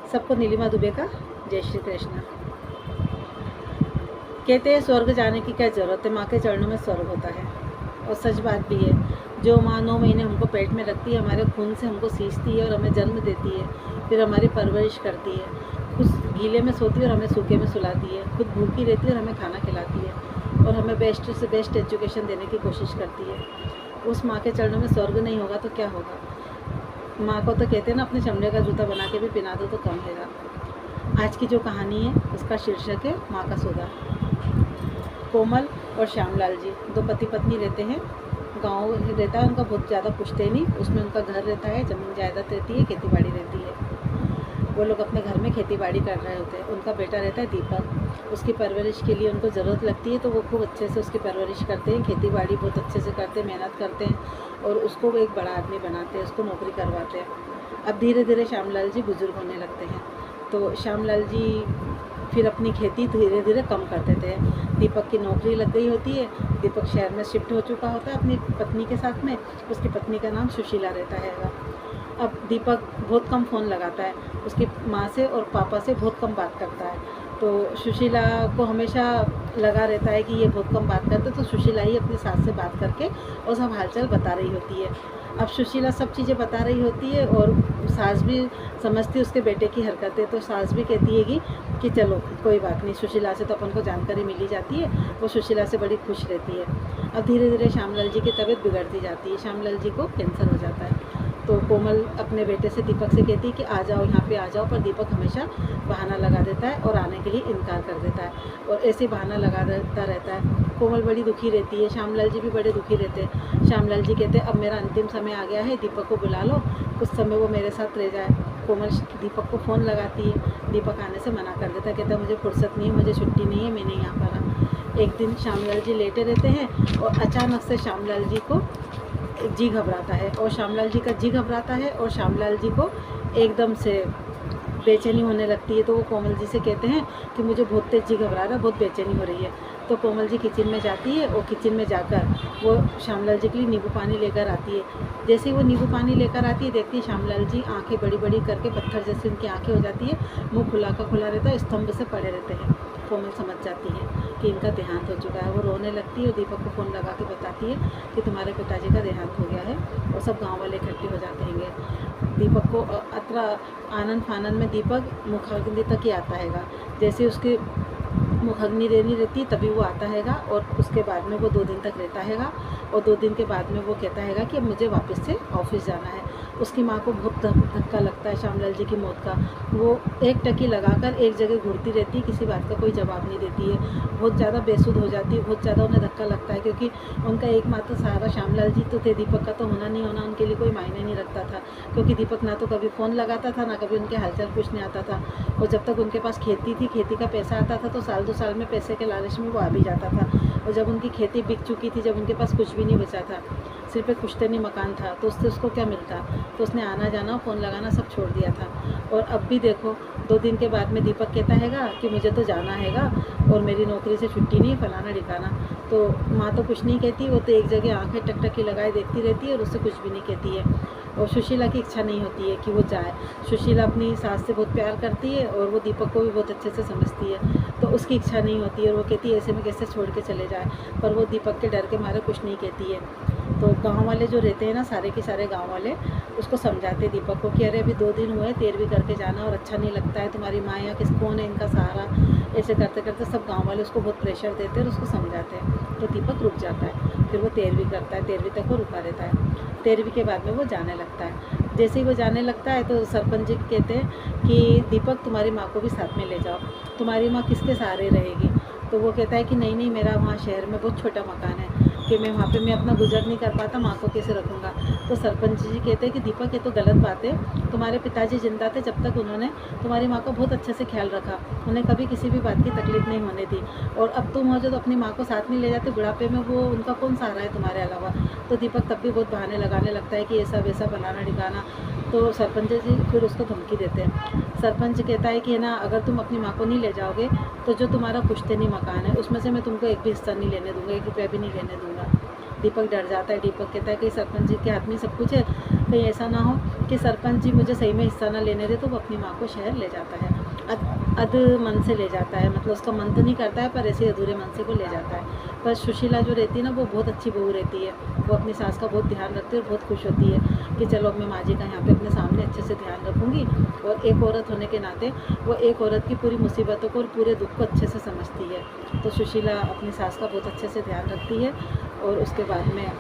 सबको नीलिमा दुबे का जय श्री कृष्ण। कहते हैं स्वर्ग जाने की क्या ज़रूरत है, माँ के चरणों में स्वर्ग होता है। और सच बात भी है। जो माँ 9 महीने हमको पेट में रखती है, हमारे खून से हमको सींचती है और हमें जन्म देती है, फिर हमारी परवरिश करती है, खुद गीले में सोती है और हमें सूखे में सुलाती है, खुद भूखी रहती है और हमें खाना खिलाती है और हमें बेस्ट से बेस्ट एजुकेशन देने की कोशिश करती है। उस माँ के चरणों में स्वर्ग नहीं होगा तो क्या होगा। माँ को तो कहते हैं ना, अपने चमड़े का जूता बना के भी पहना दो तो कम हैगा। आज की जो कहानी है उसका शीर्षक है माँ का सौदा। कोमल और श्यामलाल जी 2 पति पत्नी रहते हैं। गांव रहता है उनका, बहुत ज़्यादा पुश्ते नहीं, उसमें उनका घर रहता है, ज़मीन जायदाद रहती है, खेती बाड़ी रहती है। वो लोग अपने घर में खेती बाड़ी कर रहे होते हैं। उनका बेटा रहता है दीपक, उसकी परवरिश के लिए उनको ज़रूरत लगती है तो वो खूब अच्छे से उसकी परवरिश करते हैं, खेती बाड़ी बहुत अच्छे से करते हैं, मेहनत करते हैं और उसको वो एक बड़ा आदमी बनाते हैं, उसको नौकरी करवाते हैं। अब धीरे धीरे श्यामलाल जी बुजुर्ग होने लगते हैं तो श्यामलाल जी फिर अपनी खेती धीरे धीरे कम कर देते हैं। दीपक की नौकरी लग गई होती है, दीपक शहर में शिफ्ट हो चुका होता है अपनी पत्नी के साथ में। उसकी पत्नी का नाम सुशीला रहता है। अब दीपक बहुत कम फ़ोन लगाता है, उसकी माँ से और पापा से बहुत कम बात करता है। तो सुशीला को हमेशा लगा रहता है कि ये बहुत कम बात करते, तो सुशीला ही अपनी सास से बात करके और सब हालचाल बता रही होती है। अब सुशीला सब चीज़ें बता रही होती है और सास भी समझती है उसके बेटे की हरकतें, तो सास भी कहती है कि चलो कोई बात नहीं, सुशीला से तो अपन को जानकारी मिल ही जाती है। वो सुशीला से बड़ी खुश रहती है। अब धीरे धीरे श्यामलाल जी की तबीयत बिगड़ती जाती है, श्यामलाल जी को कैंसर हो जाता है। तो कोमल अपने बेटे से दीपक से कहती है कि आ जाओ, यहाँ पे आ जाओ, पर दीपक हमेशा बहाना लगा देता है और आने के लिए इनकार कर देता है और ऐसे बहाना लगा देता रहता है। कोमल बड़ी दुखी रहती है, श्यामलाल जी भी बड़े दुखी रहते हैं। श्यामलाल जी कहते हैं अब मेरा अंतिम समय आ गया है, दीपक को बुला लो, कुछ समय वो मेरे साथ रह जाए। कोमल दीपक को फ़ोन लगाती है, दीपक आने से मना कर देता है, कहता है मुझे फुर्सत नहीं है, मुझे छुट्टी नहीं है, मैं नहीं आ पा रहा। एक दिन श्यामलाल जी लेटे रहते हैं और अचानक से श्यामलाल जी को जी घबराता है और श्यामलाल जी का जी घबराता है और श्यामलाल जी को एकदम से बेचैनी होने लगती है। तो वो कोमल जी से कहते हैं कि मुझे बहुत तेज़ जी घबरा रहा है, बहुत बेचैनी हो रही है। तो कोमल जी किचन में जाती है और किचन में जाकर वो श्यामलाल जी के लिए नींबू पानी लेकर आती है। जैसे ही वो नींबू पानी लेकर आती है, देखती है श्यामलाल जी आंखें बड़ी बड़ी करके पत्थर जैसी उनकी आंखें हो जाती है, मुँह खुला का खुला रहता है, स्तंभ से पड़े रहते हैं। कोमल समझ जाती है कि इनका देहांत हो चुका है। वो रोने लगती है और दीपक को फ़ोन लगा के बताती है कि तुम्हारे पिताजी का देहांत हो गया है और सब गांव वाले इकट्ठे हो जाते हैं। दीपक को अतरा आनंद फानन में दीपक मुखाग्नि तक ही आता है। जैसे उसकी मुखाग्नि देनी रहती है तभी वो आता है और उसके बाद में वो 2 दिन तक रहता है और 2 दिन के बाद में वो कहता है कि अब मुझे वापस से ऑफिस जाना है। उसकी माँ को बहुत धक्का लगता है श्यामलाल जी की मौत का। वो एक टकी लगाकर एक जगह घूरती रहती है, किसी बात का कोई जवाब नहीं देती है, बहुत ज़्यादा बेसुध हो जाती है, बहुत ज़्यादा उन्हें धक्का लगता है क्योंकि उनका एकमात्र सहारा श्यामलाल जी तो थे। दीपक का तो होना नहीं होना उनके लिए कोई मायने नहीं रखता था क्योंकि दीपक ना तो कभी फ़ोन लगाता था, ना कभी उनके हालचाल पूछने आता था। और जब तक उनके पास खेती थी, खेती का पैसा आता था तो साल 2 साल में पैसे के लालच में वो आ भी जाता था। और जब उनकी खेती बिक चुकी थी, जब उनके पास कुछ भी नहीं बचा था, सिर्फ एक पुश्तैनी मकान था, तो उससे उसको क्या मिलता, तो उसने आना जाना फ़ोन लगाना सब छोड़ दिया था। और अब भी देखो 2 दिन के बाद में दीपक कहता है कि मुझे तो जाना है और मेरी नौकरी से छुट्टी नहीं है, फलाना ठिकाना। तो माँ तो कुछ नहीं कहती, वो तो एक जगह आंखें टकटकी लगाए देखती रहती है और उससे कुछ भी नहीं कहती है। और सुशीला की इच्छा नहीं होती है कि वो जाए। सुशीला अपनी सास से बहुत प्यार करती है और वो दीपक को भी बहुत अच्छे से समझती है, तो उसकी इच्छा नहीं होती है और वो कहती है ऐसे में कैसे छोड़ के चले जाए, पर वो दीपक के डर के मारे कुछ नहीं कहती है। तो गांव वाले जो रहते हैं ना, सारे के सारे गांव वाले उसको समझाते दीपक को कि अरे अभी 2 दिन हुए, तेरवी करके जाना और अच्छा नहीं लगता है, तुम्हारी माँ या कौन है इनका सहारा। ऐसे करते करते सब गांव वाले उसको बहुत प्रेशर देते हैं और उसको समझाते हैं। तो दीपक रुक जाता है, फिर वो 13वीं करता है, 13वीं तक वो रुका रहता है। 13वीं के बाद में वो जाने लगता है। जैसे ही वो जाने लगता है तो सरपंच जी कहते हैं कि दीपक तुम्हारी माँ को भी साथ में ले जाओ, तुम्हारी माँ किसके सहारे रहेगी। तो वो कहता है कि नहीं नहीं, मेरा वहाँ शहर में बहुत छोटा मकान है कि मैं वहाँ पे मैं अपना गुजर नहीं कर पाता, माँ को कैसे रखूँगा। तो सरपंच जी कहते हैं कि दीपक ये तो गलत बात है, तुम्हारे पिताजी जिंदा थे जब तक उन्होंने तुम्हारी माँ का बहुत अच्छे से ख्याल रखा, उन्हें कभी किसी भी बात की तकलीफ नहीं होने दी। और अब तुम हो जो तो अपनी माँ को साथ में ले जाते बुढ़ापे में, वो उनका कौन सहारा है तुम्हारे अलावा। तो दीपक तब भी बहुत बहाने लगाने लगता है कि ऐसा वैसा फलाना ठिकाना। तो सरपंच जी फिर उसको धमकी देते हैं। सरपंच कहता है कि है ना, अगर तुम अपनी माँ को नहीं ले जाओगे तो जो तुम्हारा पुश्तैनी मकान है उसमें से मैं तुमको एक भी हिस्सा नहीं लेने दूंगा, 1 रुपया भी नहीं लेने दूंगा। दीपक डर जाता है। दीपक कहता है कि सरपंच जी के हाथ में सब कुछ है, कहीं ऐसा ना हो कि सरपंच जी मुझे सही में हिस्सा ना लेने दे, तो वो अपनी माँ को शहर ले जाता है। अध मन से ले जाता है, मतलब उसका मन तो नहीं करता है, पर ऐसे अधूरे मन से वो ले जाता है। पर सुशीला जो रहती है ना, वो बहुत अच्छी बहू रहती है। वो अपनी सास का बहुत ध्यान रखती है और बहुत खुश होती है कि चलो अब मैं माँ जी का यहाँ पे अपने सामने अच्छे से ध्यान रखूँगी। और एक औरत होने के नाते वो एक औरत की पूरी मुसीबतों को और पूरे दुख को अच्छे से समझती है। तो सुशीला अपनी सास का बहुत अच्छे से ध्यान रखती है। और उसके बाद में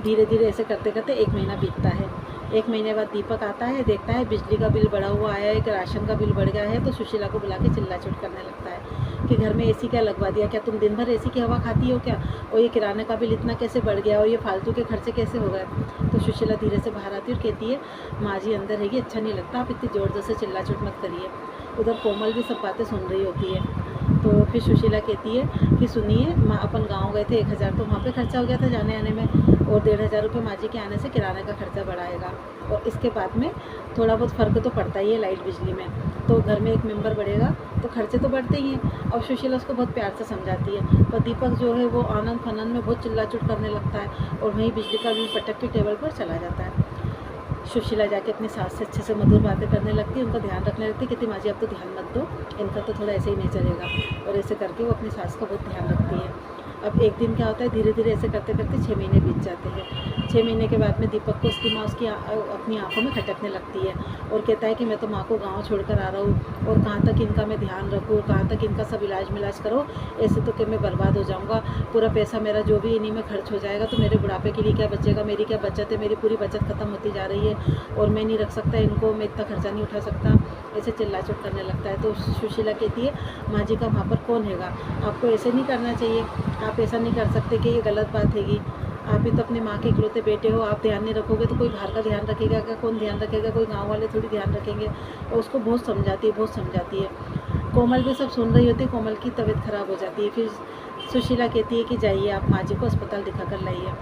धीरे धीरे ऐसे करते करते 1 महीना बीतता है। 1 महीने बाद दीपक आता है, देखता है बिजली का बिल बढ़ा हुआ आया है, कि राशन का बिल बढ़ गया है। तो सुशीला को बुला के चिल्ला चुट करने लगता है कि घर में एसी क्या लगवा दिया, क्या तुम दिन भर एसी की हवा खाती हो क्या, और ये किराने का बिल इतना कैसे बढ़ गया, और ये फालतू के खर्चे कैसे हो गए। तो सुशीला धीरे से बाहर आती है और कहती है, माँ जी अंदर रहेगी, अच्छा नहीं लगता, आप इतनी ज़ोर ज़ोर से चिल्ला चुट मत करिए। उधर कोमल भी सब बातें सुन रही होती है। तो फिर सुशीला कहती है कि सुनिए माँ, अपन गाँव गए थे, 1000 तो वहाँ पे खर्चा हो गया था जाने आने में, और 1500 रुपये माँ जी के आने से किराने का खर्चा बढ़ाएगा, और इसके बाद में थोड़ा बहुत फ़र्क तो पड़ता ही है लाइट बिजली में। तो घर में एक मेंबर बढ़ेगा तो खर्चे तो बढ़ते ही हैं। और सुशीला उसको बहुत प्यार से समझाती है, पर दीपक जो है वो आनंद फनन में बहुत चिल्ला चुट करने लगता है, और वहीं बिजली का बिल पटक के टेबल पर चला जाता है। सुशीला जाके अपनी सास से अच्छे से मधुर बातें करने लगती है, उनका ध्यान रखने लगती है, कहती माँ जी अब तो ध्यान मत दो, इनका तो थोड़ा ऐसे ही नहीं चलेगा। और ऐसे करके वो अपनी सास का बहुत ध्यान रखती है। अब एक दिन क्या होता है, धीरे धीरे ऐसे करते करते 6 महीने बीत जाते हैं। 6 महीने के बाद में दीपक को उसकी माँ अपनी आंखों में खटकने लगती है, और कहता है कि मैं तो माँ को गाँव छोड़कर आ रहा हूँ, और कहाँ तक इनका मैं ध्यान रखूँ, कहाँ तक इनका सब इलाज मिलाज करो, ऐसे तो कि मैं बर्बाद हो जाऊँगा, पूरा पैसा मेरा जो भी इन्हीं में खर्च हो जाएगा, तो मेरे बुढ़ापे के लिए क्या बचेगा, मेरी क्या बचत है, मेरी पूरी बचत खत्म होती जा रही है, और मैं नहीं रख सकता इनको, मैं इतना खर्चा नहीं उठा सकता। ऐसे चिल्ला चुट करने लगता है। तो सुशीला कहती है, माँ जी का वहाँ पर कौन हैगा, आपको ऐसे नहीं करना चाहिए, आप ऐसा नहीं कर सकते कि ये गलत बात हैगी, आप ही तो अपने माँ के इकलौते बेटे हो, आप ध्यान नहीं रखोगे तो कोई बाहर का ध्यान रखेगा क्या, कौन ध्यान रखेगा, कोई गांव वाले थोड़ी ध्यान रखेंगे। और उसको बहुत समझाती है, बहुत समझाती है। कोमल भी सब सुन रही होती है, कोमल की तबीयत ख़राब हो जाती है। फिर सुशीला कहती है कि जाइए आप माँ जी को अस्पताल दिखा कर लाइए।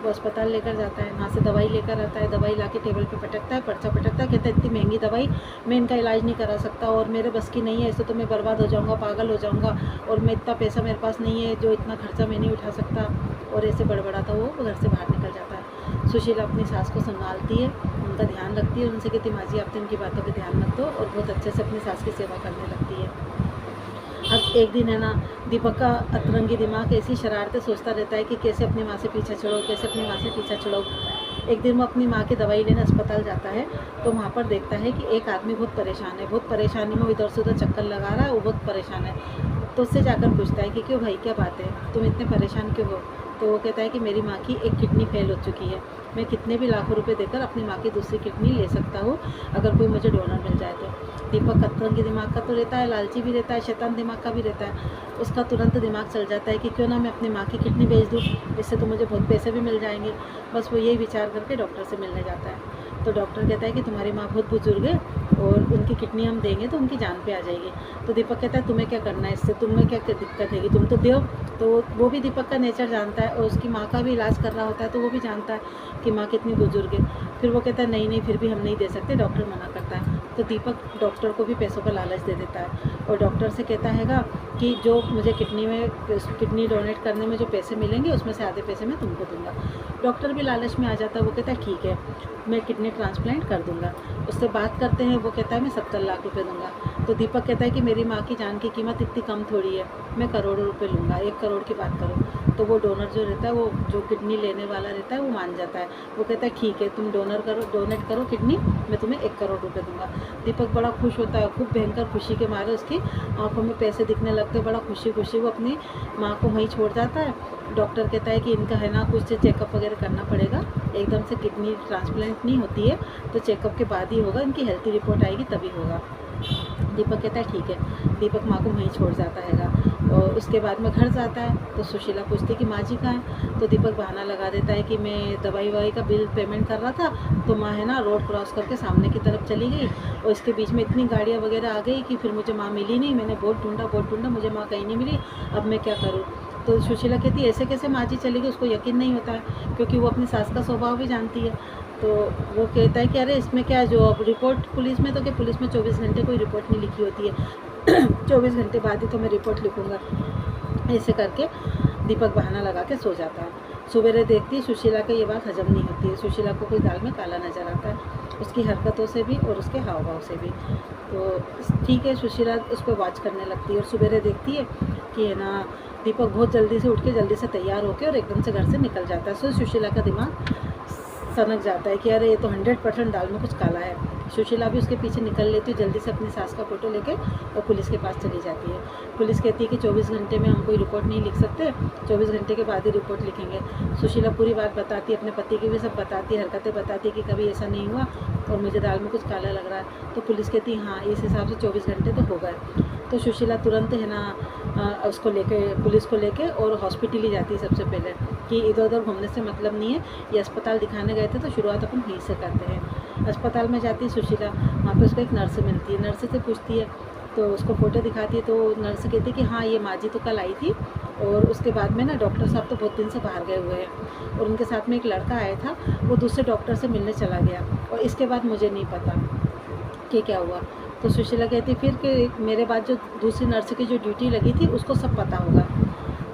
वो अस्पताल लेकर जाता है, वहाँ से दवाई लेकर आता है, दवाई ला के टेबल पे पटकता है, पर्चा पटकता है, कहता है इतनी महंगी दवाई मैं इनका इलाज नहीं करा सकता, और मेरे बस की नहीं है, ऐसे तो मैं बर्बाद हो जाऊँगा, पागल हो जाऊँगा, और मैं इतना पैसा मेरे पास नहीं है जो इतना खर्चा मैं नहीं उठा सकता। और ऐसे बड़बड़ाता वो घर से बाहर निकल जाता है। सुशीला अपनी सास को संभालती है, उनका ध्यान रखती है, उनसे कहती माँ जी आप तो इनकी बातों पर ध्यान मत दो, और बहुत अच्छे से अपनी सास की सेवा करने लगती है। अब एक दिन है ना, दीपक का अतरंगी दिमाग ऐसी शरारतें सोचता रहता है कि कैसे अपनी माँ से पीछा छुड़ाओ, कैसे अपनी माँ से पीछा छुड़ाओ। एक दिन वो अपनी माँ की दवाई लेने अस्पताल जाता है, तो वहाँ पर देखता है कि एक आदमी बहुत परेशान है, बहुत परेशानी में वो इधर से उधर चक्कर लगा रहा है, वो बहुत परेशान है। तो उससे जाकर पूछता है कि क्यों भाई, क्या बात है, तुम इतने परेशान क्यों हो। तो वो कहता है कि मेरी माँ की एक किडनी फेल हो चुकी है, मैं कितने भी लाखों रुपए देकर अपनी माँ की दूसरी किडनी ले सकता हूँ, अगर कोई मुझे डोनर मिल जाए तो। दीपक अतरंगी दिमाग का तो रहता है, लालची भी रहता है, शैतान दिमाग का भी रहता है। उसका तुरंत दिमाग चल जाता है कि क्यों ना मैं अपनी माँ की किडनी बेच दूँ, इससे तो मुझे बहुत पैसे भी मिल जाएंगे। बस वो यही विचार करके डॉक्टर से मिलने जाता है। तो डॉक्टर कहता है कि तुम्हारी माँ बहुत बुजुर्ग है, और उनकी किडनी हम देंगे तो उनकी जान पे आ जाएगी। तो दीपक कहता है तुम्हें क्या करना है इससे, तुम्हें क्या दिक्कत हैगी, तुम तो दो। तो वो भी दीपक का नेचर जानता है, और उसकी माँ का भी इलाज कर रहा होता है, तो वो भी जानता है कि माँ कितनी बुजुर्ग है। फिर वो कहता है नहीं नहीं, फिर भी हम नहीं दे सकते, डॉक्टर मना करता है। तो दीपक डॉक्टर को भी पैसों का लालच दे देता है, और डॉक्टर से कहता हैगा कि जो मुझे किडनी डोनेट करने में जो पैसे मिलेंगे उसमें से आधे पैसे मैं तुमको दूंगा। डॉक्टर भी लालच में आ जाता है, वो कहता है ठीक है मैं किडनी ट्रांसप्लांट कर दूंगा। उससे बात करते हैं, वो कहता है मैं 70 लाख रुपए दूंगा। तो दीपक कहता है कि मेरी माँ की जान की कीमत इतनी कम थोड़ी है, मैं करोड़ों रुपए लूँगा, 1 करोड़ की बात करो। तो वो डोनर जो रहता है, वो जो किडनी लेने वाला रहता है, वो मान जाता है। वो कहता है ठीक है तुम डोनेट करो किडनी, मैं तुम्हें 1 करोड़ रुपए दूंगा। दीपक बड़ा खुश होता है, खूब भयंकर खुशी के मारे उसकी आंखों में पैसे दिखने लगते, बड़ा खुशी खुशी वो अपनी माँ को वहीं छोड़ जाता है। डॉक्टर कहता है कि इनका है ना कुछ चेकअप वगैरह करना पड़ेगा, एकदम से किडनी ट्रांसप्लांट नहीं होती है, तो चेकअप के बाद ही होगा, इनकी हेल्थी रिपोर्ट आएगी तभी होगा। दीपक कहता है ठीक है, दीपक माँ को वहीं छोड़ जाता हैगा। और उसके बाद में घर जाता है, तो सुशीला पूछती है कि माँ जी कहाँ है। तो दीपक बहाना लगा देता है कि मैं दवाई ववाई का बिल पेमेंट कर रहा था, तो माँ है ना रोड क्रॉस करके सामने की तरफ चली गई, और इसके बीच में इतनी गाड़ियाँ वगैरह आ गई कि फिर मुझे माँ मिली नहीं, मैंने बहुत ढूंढा, मुझे माँ कहीं नहीं मिली, अब मैं क्या करूँ। तो सुशीला कहती है ऐसे कैसे माँ जी चली गई, उसको यकीन नहीं होता है, क्योंकि वो अपनी सास का स्वभाव भी जानती है। तो वो कहता है कि अरे इसमें क्या, जो अब रिपोर्ट पुलिस में, तो कि पुलिस में 24 घंटे कोई रिपोर्ट नहीं लिखी होती है 24 घंटे बाद ही तो मैं रिपोर्ट लिखूँगा। ऐसे करके दीपक बहाना लगा के सो जाता है। सवेरे देखती है सुशीला का ये बात हजम नहीं होती है, सुशीला को कोई दाल में काला नज़र आता है, उसकी हरकतों से भी और उसके हाव भाव से भी। तो ठीक है, सुशीला उस पर वॉच करने लगती है और सवेरे देखती है कि है ना दीपक बहुत जल्दी से उठ के जल्दी से तैयार होकर और एकदम से घर से निकल जाता है। सो सुशीला का दिमाग सनक जाता है कि अरे ये तो 100% दाल में कुछ काला है। सुशीला भी उसके पीछे निकल लेती है, जल्दी से अपनी सास का फ़ोटो लेके और पुलिस के पास चली जाती है। पुलिस कहती है कि 24 घंटे में हम कोई रिपोर्ट नहीं लिख सकते, 24 घंटे के बाद ही रिपोर्ट लिखेंगे। सुशीला पूरी बात बताती है, अपने पति की भी सब बताती है, हरकतें बताती है कि कभी ऐसा नहीं हुआ और मुझे दाल में कुछ काला लग रहा है। तो पुलिस कहती है हाँ, इस हिसाब से 24 घंटे तो हो गए। तो सुशीला तुरंत है ना उसको लेके, पुलिस को लेके और हॉस्पिटल ही जाती है सबसे पहले कि इधर उधर घूमने से मतलब नहीं है, ये अस्पताल दिखाने गए थे तो शुरुआत अपन यहीं से करते हैं। अस्पताल में जाती है सुशीला, वहाँ पे उसको एक नर्स मिलती है, नर्स से पूछती है तो उसको फ़ोटो दिखाती है। तो नर्स कहती है कि हाँ ये माँ जी तो कल आई थी और उसके बाद में ना डॉक्टर साहब तो बहुत दिन से बाहर गए हुए हैं और उनके साथ में एक लड़का आया था, वो दूसरे डॉक्टर से मिलने चला गया और इसके बाद मुझे नहीं पता कि क्या हुआ। तो सुशीला कहती फिर कि मेरे बाद जो दूसरी नर्स की जो ड्यूटी लगी थी उसको सब पता होगा,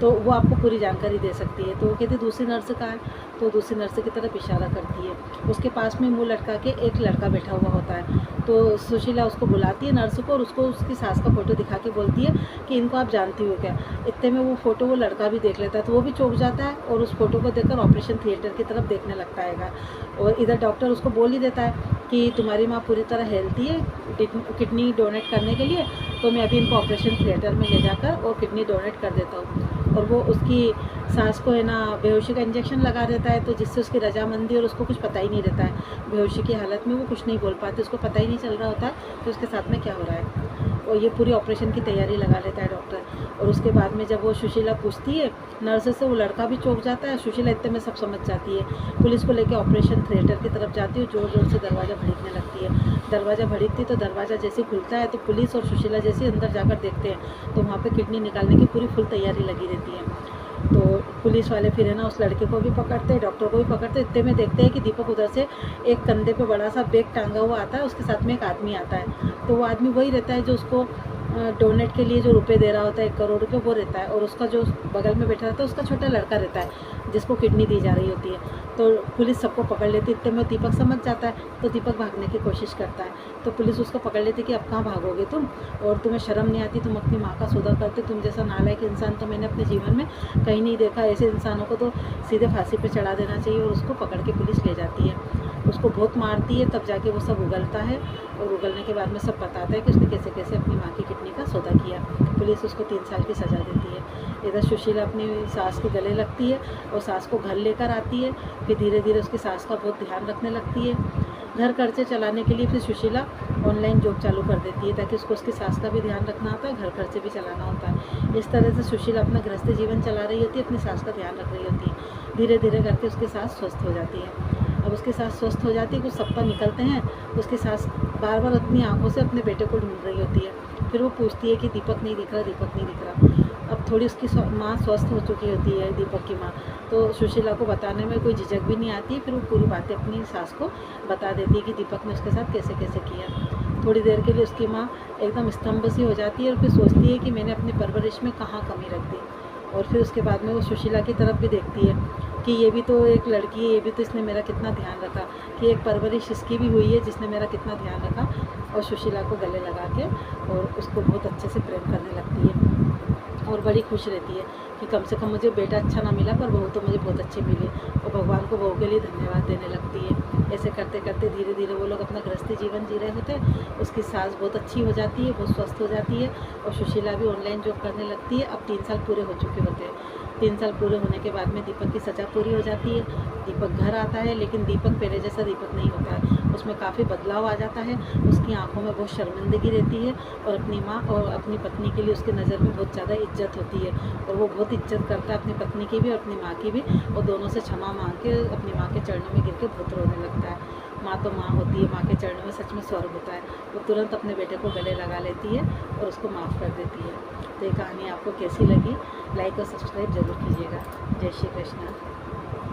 तो वो आपको पूरी जानकारी दे सकती है। तो वो कहती दूसरी नर्स कहाँ है, तो दूसरी नर्स की तरफ इशारा करती है। उसके पास में मुंह लटका के एक लड़का बैठा हुआ होता है। तो सुशीला उसको बुलाती है नर्स को और उसको उसकी सास का फ़ोटो दिखा के बोलती है कि इनको आप जानती हो क्या। इतने में वो फ़ोटो वो लड़का भी देख लेता है, तो वो भी चौंक जाता है और उस फ़ोटो को देखकर ऑपरेशन थिएटर की तरफ देखने लगता है। और इधर डॉक्टर उसको बोल ही देता है कि तुम्हारी माँ पूरी तरह हेल्थी है किडनी डोनेट करने के लिए, तो मैं अभी इनको ऑपरेशन थिएटर में ले जाकर और किडनी डोनेट कर देता हूँ। और वो उसकी सास को है ना बेहोशी का इंजेक्शन लगा देता है, तो जिससे उसकी रजामंदी और उसको कुछ पता ही नहीं रहता है। बेहोशी की हालत में वो कुछ नहीं बोल पाती, उसको पता ही नहीं चल रहा होता है कि उसके साथ में क्या हो रहा है। और ये पूरी ऑपरेशन की तैयारी लगा लेता है डॉक्टर। और उसके बाद में जब वो सुशीला पूछती है नर्स से, वो लड़का भी चौंक जाता है। सुशीला इतने में सब समझ जाती है, पुलिस को लेकर ऑपरेशन थिएटर की तरफ जाती है, जोर जोर से दरवाज़ा भड़कने लगती है। दरवाज़ा भड़कती तो दरवाज़ा जैसे खुलता है तो पुलिस और सुशीला जैसे अंदर जाकर देखते हैं तो वहाँ पे किडनी निकालने की पूरी फुल तैयारी लगी रहती है। तो पुलिस वाले फिर है ना उस लड़के को भी पकड़ते हैं, डॉक्टर को भी पकड़ते हैं। इतने में देखते हैं कि दीपक उधर से एक कंधे पे बड़ा सा बैग टांगा हुआ आता है, उसके साथ में एक आदमी आता है। तो वो आदमी वही रहता है जो उसको डोनेट के लिए जो रुपए दे रहा होता है, 1 करोड़ रुपये, वो रहता है। और उसका जो बगल में बैठा रहता है उसका छोटा लड़का रहता है जिसको किडनी दी जा रही होती है। तो पुलिस सबको पकड़ लेती है। इतने में दीपक समझ जाता है तो दीपक भागने की कोशिश करता है। तो पुलिस उसको पकड़ लेती कि अब कहाँ भागोगे तुम, और तुम्हें शर्म नहीं आती, तुम अपनी माँ का सौदा करते, तुम जैसा नालायक इंसान तो मैंने अपने जीवन में कहीं नहीं देखा। ऐसे इंसानों को तो सीधे फांसी पे चढ़ा देना चाहिए। और उसको पकड़ के पुलिस ले जाती है, उसको बहुत मारती है। तब जाके वो सब उगलता है और उगलने के बाद में सब बताता है कि उसने कैसे कैसे अपनी माँ की किडनी का सौदा किया। पुलिस उसको 3 साल की सज़ा देती है। इधर सुशीला अपनी सास के गले लगती है और सास को घर लेकर आती है। फिर धीरे धीरे उसकी सास का बहुत ध्यान रखने लगती है। घर खर्चे चलाने के लिए फिर सुशीला ऑनलाइन जॉब चालू कर देती है ताकि उसको उसकी सास का भी ध्यान रखना होता है, घर खर्चे भी चलाना होता है। इस तरह से सुशीला अपना गृहस्थी जीवन चला रही होती है, अपनी सास का ध्यान रख रही होती है। धीरे धीरे करके उसकी सास स्वस्थ हो जाती है। अब उसकी सास स्वस्थ हो जाती है, कुछ सप्ताह निकलते हैं, उसकी सास बार बार अपनी आंखों से अपने बेटे को ढूंढ रही होती है। फिर वो पूछती है कि दीपक नहीं दिख रहा, दीपक नहीं दिख रहा। अब थोड़ी उसकी माँ स्वस्थ हो चुकी होती है, दीपक की माँ, तो सुशीला को बताने में कोई झिझक भी नहीं आती है। फिर वो पूरी बातें अपनी सास को बता देती है कि दीपक ने उसके साथ कैसे कैसे किया। थोड़ी देर के लिए उसकी माँ एकदम स्तंभ सी हो जाती है और फिर सोचती है कि मैंने अपनी परवरिश में कहाँ कमी रख दी। और फिर उसके बाद में वो सुशीला की तरफ भी देखती है कि ये भी तो एक लड़की है, ये भी तो इसने मेरा कितना ध्यान रखा, कि एक परवरिश इसकी भी हुई है जिसने मेरा कितना ध्यान रखा। और सुशीला को गले लगा के और उसको बहुत अच्छे से प्रेम करने लगती है और बड़ी खुश रहती है कि कम से कम मुझे बेटा अच्छा ना मिला पर बहू तो मुझे बहुत अच्छी मिली। और भगवान को बहू के लिए धन्यवाद देने लगती है। ऐसे करते करते धीरे धीरे वो लोग अपना गृहस्थी जीवन जी रहे होते हैं। उसकी सास बहुत अच्छी हो जाती है, बहुत स्वस्थ हो जाती है और सुशीला भी ऑनलाइन जॉब करने लगती है। अब 3 साल पूरे हो चुके होते हैं। 3 साल पूरे होने के बाद में दीपक की सज़ा पूरी हो जाती है। दीपक घर आता है, लेकिन दीपक पहले जैसा दीपक नहीं होता है, उसमें काफ़ी बदलाव आ जाता है। उसकी आंखों में बहुत शर्मिंदगी रहती है और अपनी माँ और अपनी पत्नी के लिए उसकी नज़र में बहुत ज़्यादा इज्जत होती है और वो बहुत इज्जत करता है अपनी पत्नी की भी और अपनी माँ की भी। और दोनों से क्षमा मांग के अपनी माँ के चरणों में गिर के बहुत रोने लगता है। माँ तो माँ होती है, माँ के चरणों में सच में स्वर्ग होता है। वो तुरंत अपने बेटे को गले लगा लेती है और उसको माफ़ कर देती है। तो ये कहानी आपको कैसी लगी, लाइक और सब्सक्राइब ज़रूर कीजिएगा। जय श्री कृष्ण।